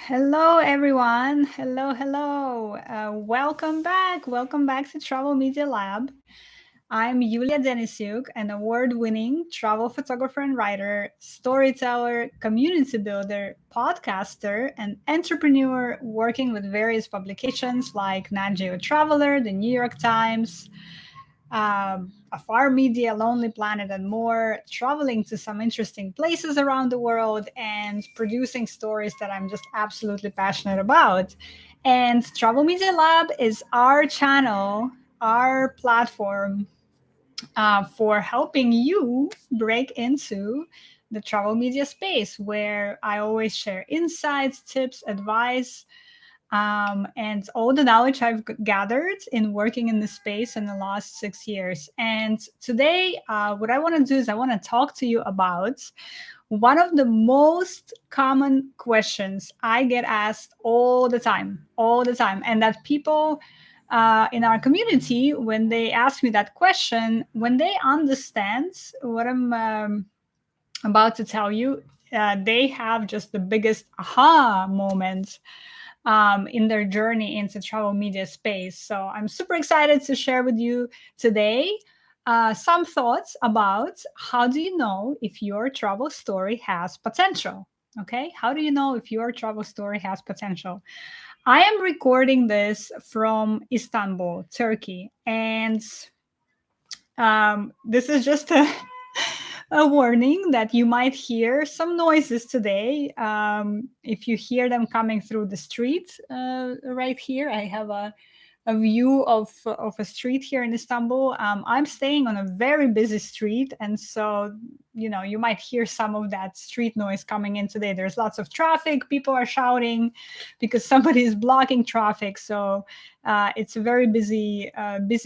Hello, everyone. Hello, hello. Welcome back. Welcome back to Travel Media Lab. I'm Yulia Denisyuk, an award winning travel photographer and writer, storyteller, community builder, podcaster, and entrepreneur working with various publications like Nat Geo Traveler, the New York Times, Afar Media, Lonely Planet, and more, traveling to some interesting places around the world and producing stories that I'm just absolutely passionate about. And Travel Media Lab is our channel, our platform for helping you break into the travel media space, where I always share insights, tips, advice, and all the knowledge I've gathered in working in this space in the last 6 years. And today, what I want to do is I want to talk to you about one of the most common questions I get asked all the time, and that people in our community, when they ask me that question, when they understand what I'm about to tell you, they have just the biggest aha moment in their journey into travel media space. So I'm super excited to share with you today some thoughts about how do you know if your travel story has potential? Okay, how do you know if your travel story has potential? I am recording this from Istanbul, Turkey, and this is just a warning that you might hear some noises today. If you hear them coming through the street right here, I have a view of a street here in Istanbul. I'm staying on a very busy street, and so you might hear some of that street noise coming in today. There's lots of traffic. People are shouting because somebody is blocking traffic. So it's a very busy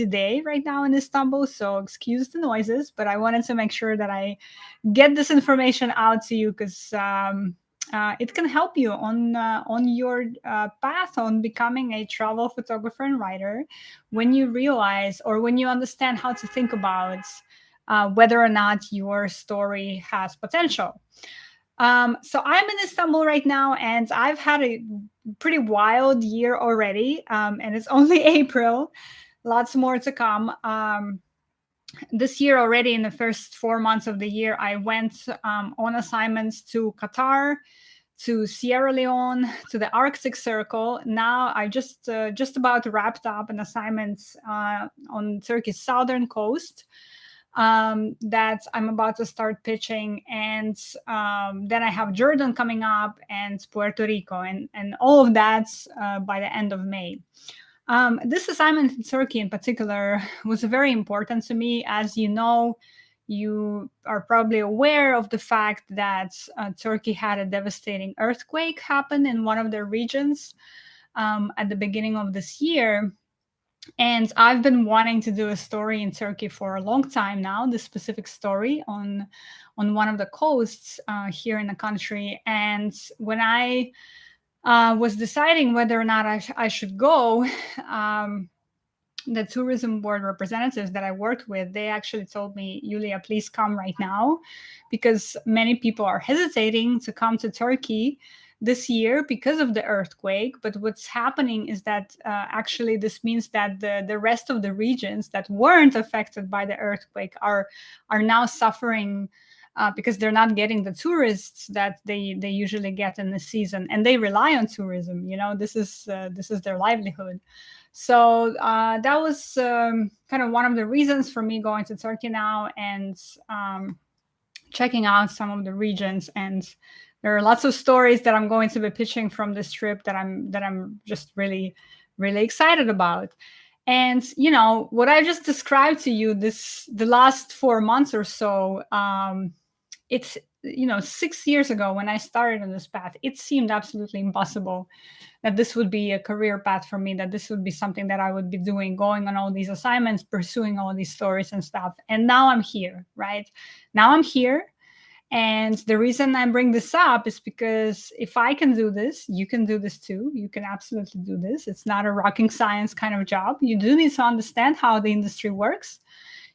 day right now in Istanbul. So excuse the noises, but I wanted to make sure that I get this information out to you because it can help you on your path on becoming a travel photographer and writer when you realize or when you understand how to think about whether or not your story has potential. So I'm in Istanbul right now, and I've had a pretty wild year already, and it's only April. Lots more to come. This year already, in the first 4 months of the year, I went on assignments to Qatar, to Sierra Leone, to the Arctic Circle. Now I just about wrapped up an assignment on Turkey's southern coast that I'm about to start pitching, and then I have Jordan coming up and Puerto Rico, and all of that by the end of May. This assignment in Turkey in particular was very important to me. As you know, you are probably aware of the fact that Turkey had a devastating earthquake happen in one of their regions at the beginning of this year. And I've been wanting to do a story in Turkey for a long time now, this specific story on one of the coasts here in the country. And when I was deciding whether or not I should go, the tourism board representatives that I worked with, they actually told me, Yulia, please come right now, because many people are hesitating to come to Turkey this year because of the earthquake. But what's happening is that actually this means that the rest of the regions that weren't affected by the earthquake are now suffering because they're not getting the tourists that they usually get in the season, and they rely on tourism. This is their livelihood. So that was kind of one of the reasons for me going to Turkey now and checking out some of the regions. And there are lots of stories that I'm going to be pitching from this trip that I'm just really excited about. And what I just described to you, the last 4 months or so, it's 6 years ago when I started on this path, it seemed absolutely impossible that this would be a career path for me, that this would be something that I would be doing, going on all these assignments, pursuing all these stories and stuff. And now I'm here, right? Now I'm here. And the reason I bring this up is because if I can do this, you can do this too. You can absolutely do this. It's not a rocking science kind of job. You do need to understand how the industry works.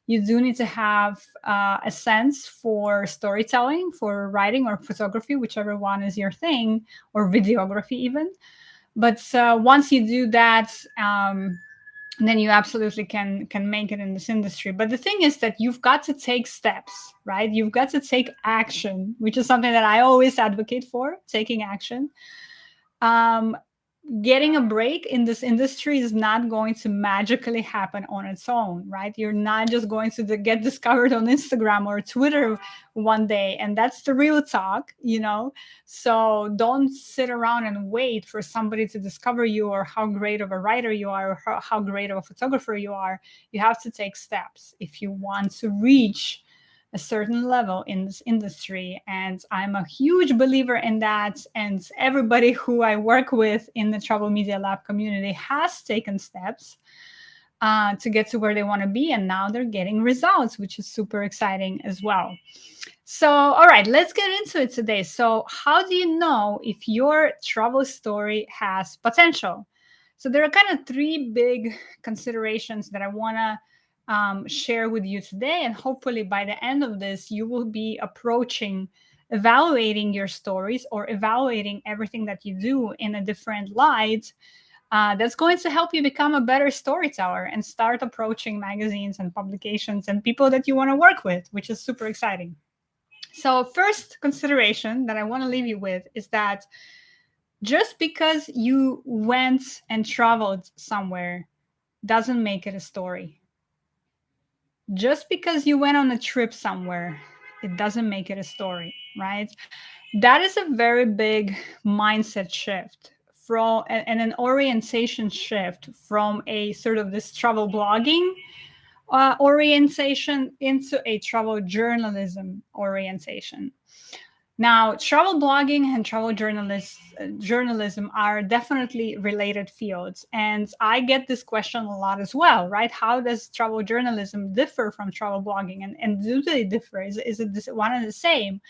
You do need to have a sense for storytelling, for writing or photography, whichever one is your thing, or videography even. But once you do that, then you absolutely can make it in this industry. But the thing is that you've got to take steps, right? You've got to take action, which is something that I always advocate for, taking action. um, Getting a break in this industry is not going to magically happen on its own, right? You're not just going to get discovered on Instagram or Twitter one day, and that's the real talk, you know? So don't sit around and wait for somebody to discover you, or how great of a writer you are, or how great of a photographer you are. You have to take steps if you want to reach a certain level in this industry. And I'm a huge believer in that. And everybody who I work with in the Travel Media Lab community has taken steps to get to where they want to be. And now they're getting results, which is super exciting as well. So, all right, let's get into it today. So, how do you know if your travel story has potential? So, there are kind of three big considerations that I want to share with you today. And hopefully, by the end of this, you will be approaching evaluating your stories or evaluating everything that you do in a different light. That's going to help you become a better storyteller and start approaching magazines and publications and people that you want to work with, which is super exciting. So, first consideration that I want to leave you with is that just because you went and traveled somewhere doesn't make it a story. Just because you went on a trip somewhere, it doesn't make it a story, right? That is a very big mindset shift from and an orientation shift from a sort of this travel blogging orientation into a travel journalism orientation. Now, travel blogging and travel journalism are definitely related fields. And I get this question a lot as well, right? How does travel journalism differ from travel blogging? And do they differ? Is it one and the same?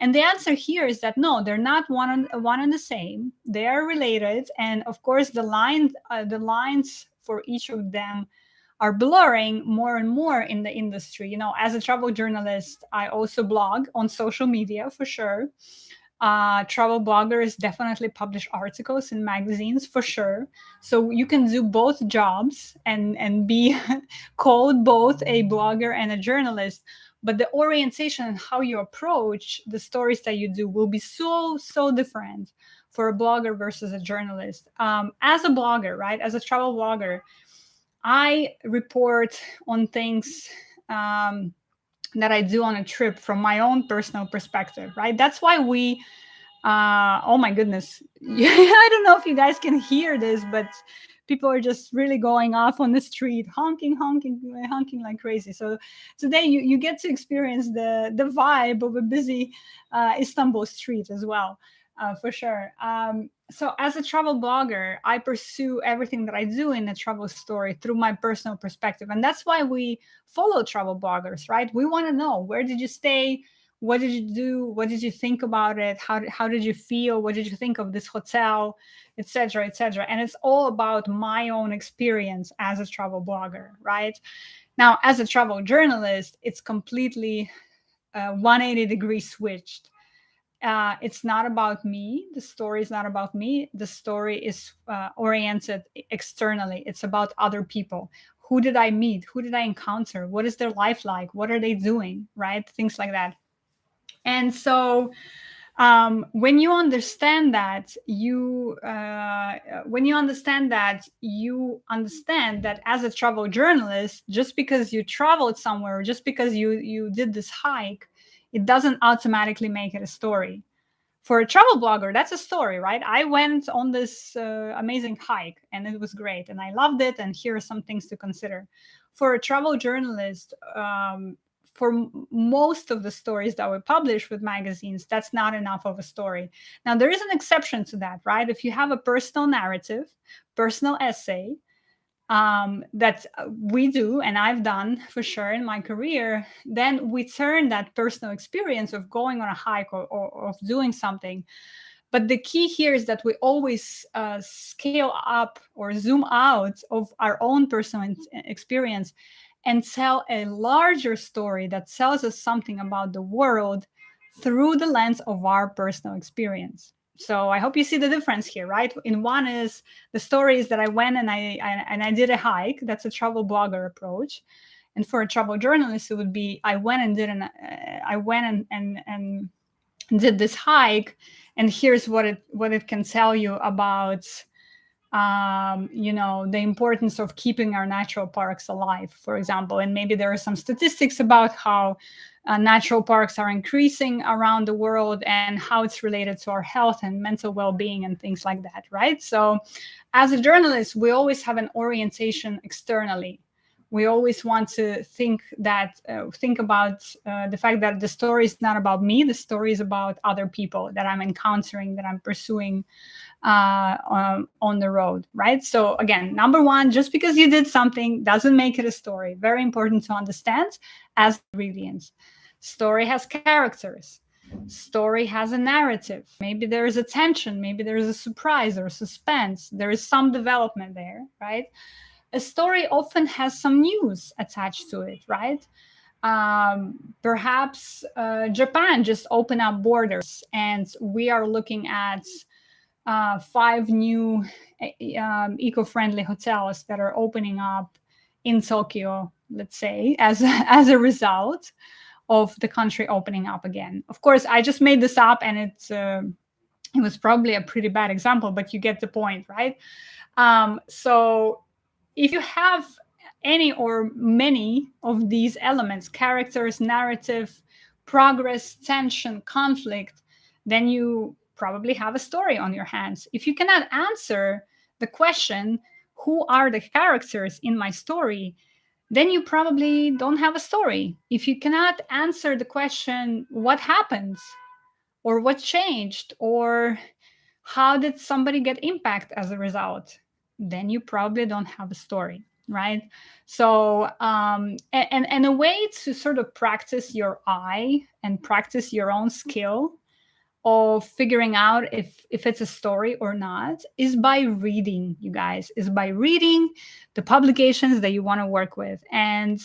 And the answer here is that no, they're not one and the same. They are related. And of course, the lines for each of them are blurring more and more in the industry. You know, as a travel journalist, I also blog on social media for sure. Travel bloggers definitely publish articles in magazines for sure. So you can do both jobs and be called both a blogger and a journalist. But the orientation and how you approach the stories that you do will be so different for a blogger versus a journalist. As a blogger, right? As a travel blogger, I report on things that I do on a trip from my own personal perspective, right? That's why oh my goodness. I don't know if you guys can hear this, but people are just really going off on the street, honking like crazy. So today you get to experience the vibe of a busy Istanbul street as well, for sure. So as a travel blogger, I pursue everything that I do in a travel story through my personal perspective. And that's why we follow travel bloggers, right? We want to know, where did you stay? What did you do? What did you think about it? How did you feel? What did you think of this hotel, etc., etc.? And it's all about my own experience as a travel blogger, right? Now, as a travel journalist, it's completely 180 degree switched. It's not about me. The story is not about me. The story is oriented externally. It's about other people. Who did I meet? Who did I encounter? What is their life like? What are they doing? Right? Things like that. And so when you understand that, you understand that as a travel journalist, just because you traveled somewhere, or just because you did this hike, it doesn't automatically make it a story. For a travel blogger, that's a story, right? I went on this amazing hike and it was great and I loved it. And here are some things to consider. For a travel journalist, for most of the stories that we publish with magazines, that's not enough of a story. Now, there is an exception to that, right? If you have a personal narrative, personal essay, that we do, and I've done for sure in my career, then we turn that personal experience of going on a hike or of doing something. But the key here is that we always scale up or zoom out of our own personal experience and tell a larger story that tells us something about the world through the lens of our personal experience. So I hope you see the difference here, right? In one is the stories that I went and I did a hike. That's a travel blogger approach. And for a travel journalist, it would be I went and did and did this hike, and here's what it can tell you about the importance of keeping our natural parks alive, for example. And maybe there are some statistics about how natural parks are increasing around the world and how it's related to our health and mental well-being and things like that, right? So as a journalist, we always have an orientation externally. We always want to think about the fact that the story is not about me. The story is about other people that I'm encountering, that I'm pursuing on the road, right? So again, number one, just because you did something doesn't make it a story. Very important to understand as ingredients. Story has characters. Story has a narrative. Maybe there is a tension. Maybe there is a surprise or suspense. There is some development there, right? A story often has some news attached to it, right? Perhaps Japan just opened up borders, and we are looking at 5 new eco-friendly hotels that are opening up in Tokyo, let's say, as a result of the country opening up again. Of course, I just made this up, and it was probably a pretty bad example, but you get the point, right? So if you have any or many of these elements, characters, narrative, progress, tension, conflict, then you probably have a story on your hands. If you cannot answer the question, who are the characters in my story, then you probably don't have a story. If you cannot answer the question, what happens, or what changed, or how did somebody get impact as a result, then you probably don't have a story, right? So and a way to sort of practice your eye and practice your own skill of figuring out if it's a story or not is by reading, you guys, is by reading the publications that you want to work with. And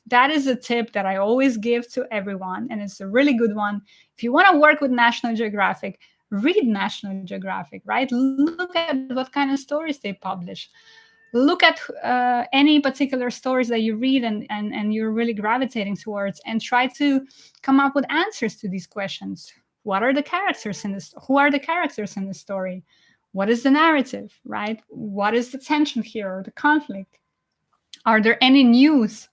that is a tip that I always give to everyone, and it's a really good one. If you want to work with National Geographic, read National Geographic, right? Look at what kind of stories they publish. Look at any particular stories that you read and you're really gravitating towards, and try to come up with answers to these questions. What are the characters in this? Who are the characters in the story? What is the narrative, right? What is the tension here or the conflict? Are there any news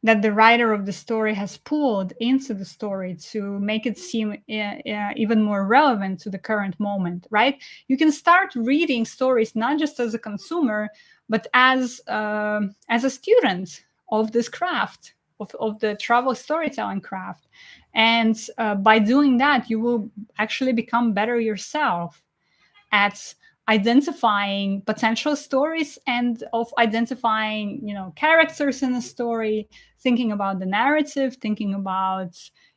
that the writer of the story has pulled into the story to make it seem even more relevant to the current moment, right? You can start reading stories not just as a consumer, but as a student of this craft, of the travel storytelling craft. And by doing that, you will actually become better yourself at identifying potential stories and of identifying, characters in the story, thinking about the narrative, thinking about,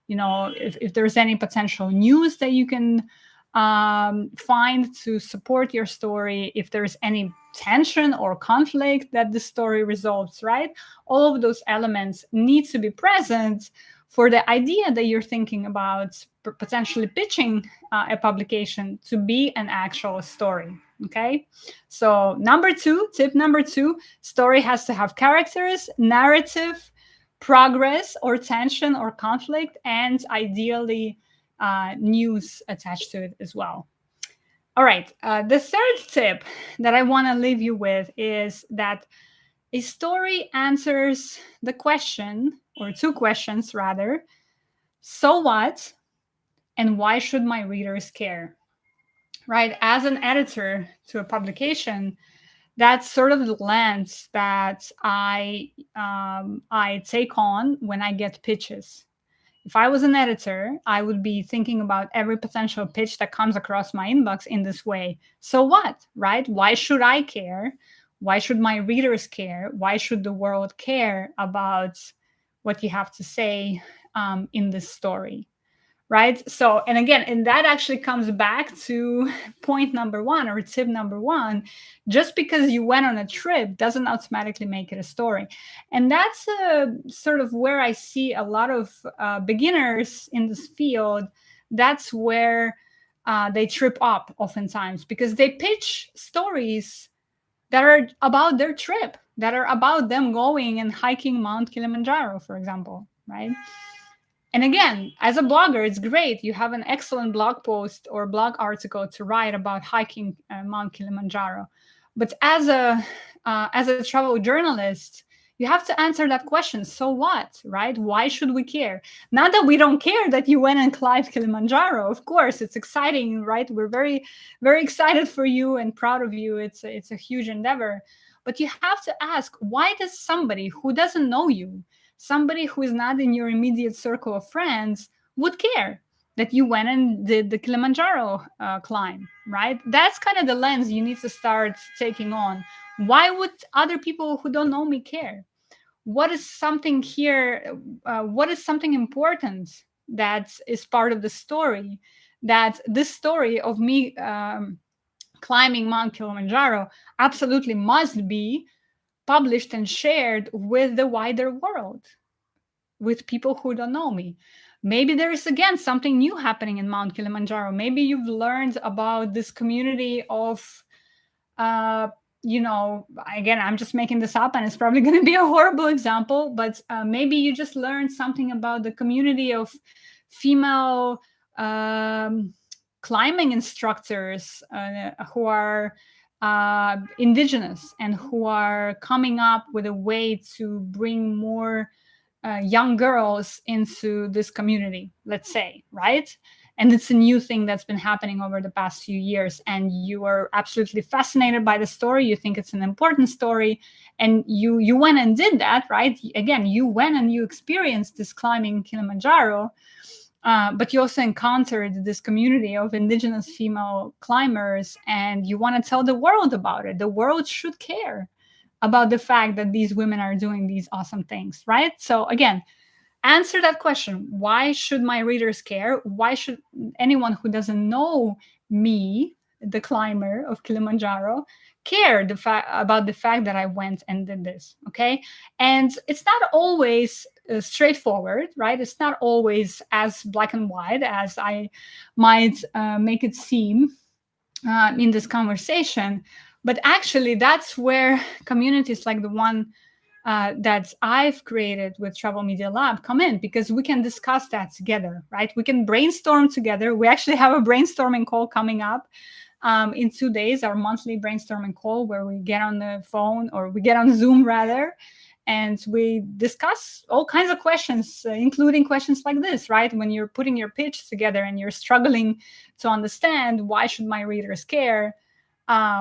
if there's any potential news that you can find to support your story, if there's any tension or conflict that the story resolves, right? All of those elements need to be present for the idea that you're thinking about potentially pitching a publication to be an actual story. Okay, so tip number two, story has to have characters, narrative, progress or tension or conflict, and ideally news attached to it as well. All right, the third tip that I want to leave you with is that a story answers the question, or two questions rather: so what, and why should my readers care? Right? As an editor to a publication, that's sort of the lens that I take on when I get pitches. If I was an editor, I would be thinking about every potential pitch that comes across my inbox in this way. So what, right? Why should I care? Why should my readers care? Why should the world care about what you have to say in this story, right? So, and again, and that actually comes back to point number one, or tip number one. Just because you went on a trip doesn't automatically make it a story. And that's sort of where I see a lot of beginners in this field. That's where they trip up oftentimes, because they pitch stories that are about their trip, that are about them going and hiking Mount Kilimanjaro, for example, right? And again, as a blogger, it's great. You have an excellent blog post or blog article to write about hiking Mount Kilimanjaro. But as a travel journalist, you have to answer that question. So what, right? Why should we care? Not that we don't care that you went and climbed Kilimanjaro. Of course, it's exciting, right? We're very, very excited for you and proud of you. It's a huge endeavor. But you have to ask, why does somebody who doesn't know you, somebody who is not in your immediate circle of friends, would care that you went and did the Kilimanjaro climb, right? That's kind of the lens you need to start taking on. Why would other people who don't know me care? What is something here? What is something important that is part of the story? That this story of me climbing Mount Kilimanjaro absolutely must be published and shared with the wider world, with people who don't know me. Maybe there is again something new happening in Mount Kilimanjaro. Maybe you've learned about this community of, uh, again, I'm just making this up and it's probably going to be a horrible example, but maybe you just learned something about the community of female climbing instructors who are indigenous and who are coming up with a way to bring more young girls into this community, let's say, right? And it's a new thing that's been happening over the past few years. And you are absolutely fascinated by the story. You think it's an important story. And you went and did that, right? Again, you went and you experienced this climbing Kilimanjaro. But you also encountered this community of indigenous female climbers, and you want to tell the world about it. The world should care about the fact that these women are doing these awesome things, right? So again, answer that question. Why should my readers care? Why should anyone who doesn't know me, the climber of Kilimanjaro, care about the fact that I went and did this? Okay. And it's not always straightforward, right? It's not always as black and white as I might make it seem in this conversation. But actually, that's where communities like the one that I've created with Travel Media Lab come in, because we can discuss that together, right? We can brainstorm together. We actually have a brainstorming call coming up in 2 days, our monthly brainstorming call, where we get on the phone, or we get on Zoom rather, and we discuss all kinds of questions, including questions like this, right? When you're putting your pitch together and you're struggling to understand, why should my readers care?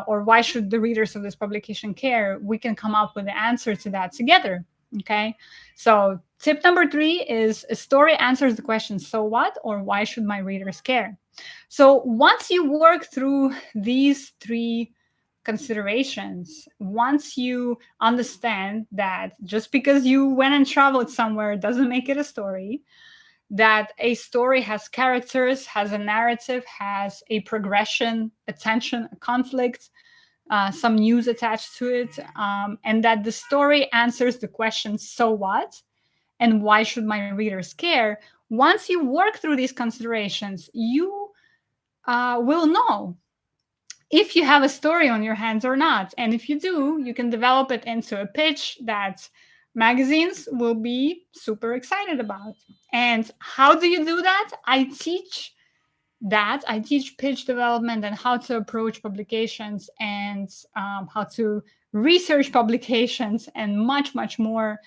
Or why should the readers of this publication care? We can come up with the answer to that together. Okay. So tip number 3 is a story answers the question, so what, or why should my readers care? So once you work through these 3 considerations, once you understand that just because you went and traveled somewhere doesn't make it a story, that a story has characters, has a narrative, has a progression, a tension, a conflict, some news attached to it, and that the story answers the question, so what? And why should my readers care? Once you work through these considerations, you will know if you have a story on your hands or not. And if you do, you can develop it into a pitch that magazines will be super excited about. And how do you do that? I teach pitch development and how to approach publications, and how to research publications, and much, much more.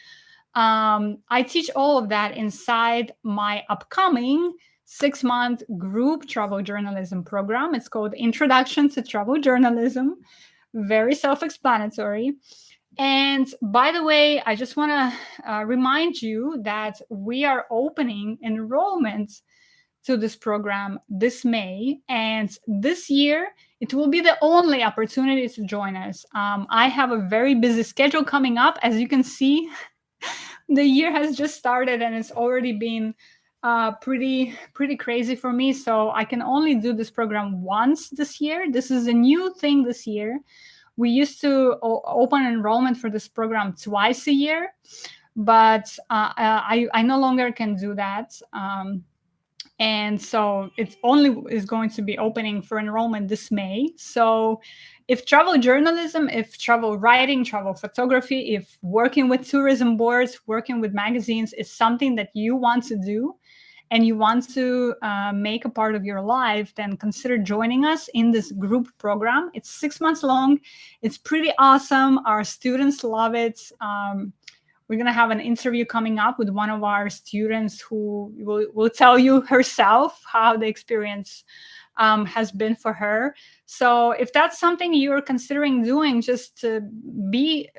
I teach all of that inside my upcoming 6-month group travel journalism program. It's called Introduction to Travel Journalism. Very self-explanatory. And by the way, I just want to remind you that we are opening enrollment to this program this May. And this year, it will be the only opportunity to join us. I have a very busy schedule coming up. As you can see, the year has just started and it's already been pretty crazy for me. So I can only do this program once this year. This is a new thing this year. We used to open enrollment for this program twice a year, but I no longer can do that. And so it only is going to be opening for enrollment this May. So if travel journalism, if travel writing, travel photography, if working with tourism boards, working with magazines is something that you want to do and you want to make a part of your life, then consider joining us in this group program. It's 6 months long. It's pretty awesome. Our students love it. We're going to have an interview coming up with one of our students who will tell you herself how the experience has been for her. So if that's something you're considering doing, just be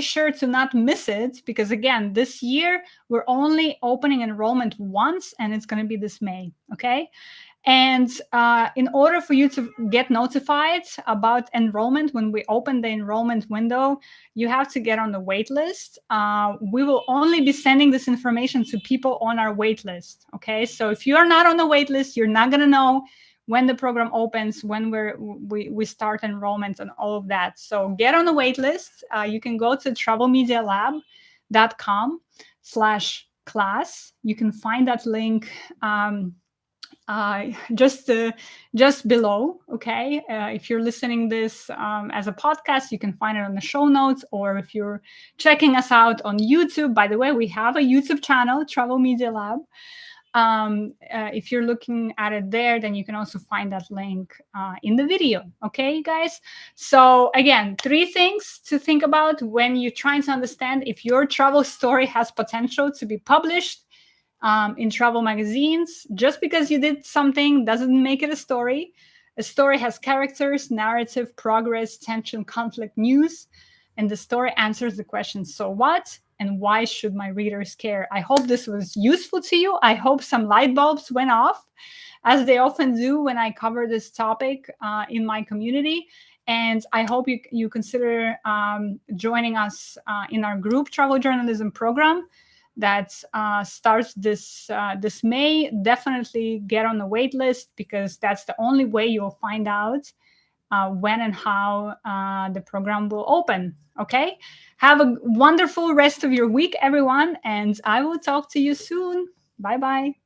sure to not miss it, because again, this year we're only opening enrollment once, and it's going to be this May. Okay. And in order for you to get notified about enrollment when we open the enrollment window, you have to get on the wait list. We will only be sending this information to people on our wait list. Okay, so if you are not on the wait list, you're not going to know when the program opens, when we start enrollment and all of that. So get on the wait list. You can go to travelmedialab.com/class. You can find that link just below. Okay, if you're listening this as a podcast, you can find it on the show notes, or if you're checking us out on YouTube, by the way, we have a YouTube channel, Travel Media Lab. If you're looking at it there, then you can also find that link in the video. Okay, guys, so again, 3 things to think about when you're trying to understand if your travel story has potential to be published in travel magazines. Just because you did something doesn't make it a story. A story has characters, narrative, progress, tension, conflict, news, and the story answers the question, so what and why should my readers care? I hope this was useful to you. I hope some light bulbs went off, as they often do when I cover this topic in my community. And I hope you consider joining us in our group travel journalism program that starts this May. Definitely get on the wait list, because that's the only way you'll find out when and how the program will open. Okay, have a wonderful rest of your week, everyone, and I will talk to you soon. Bye bye.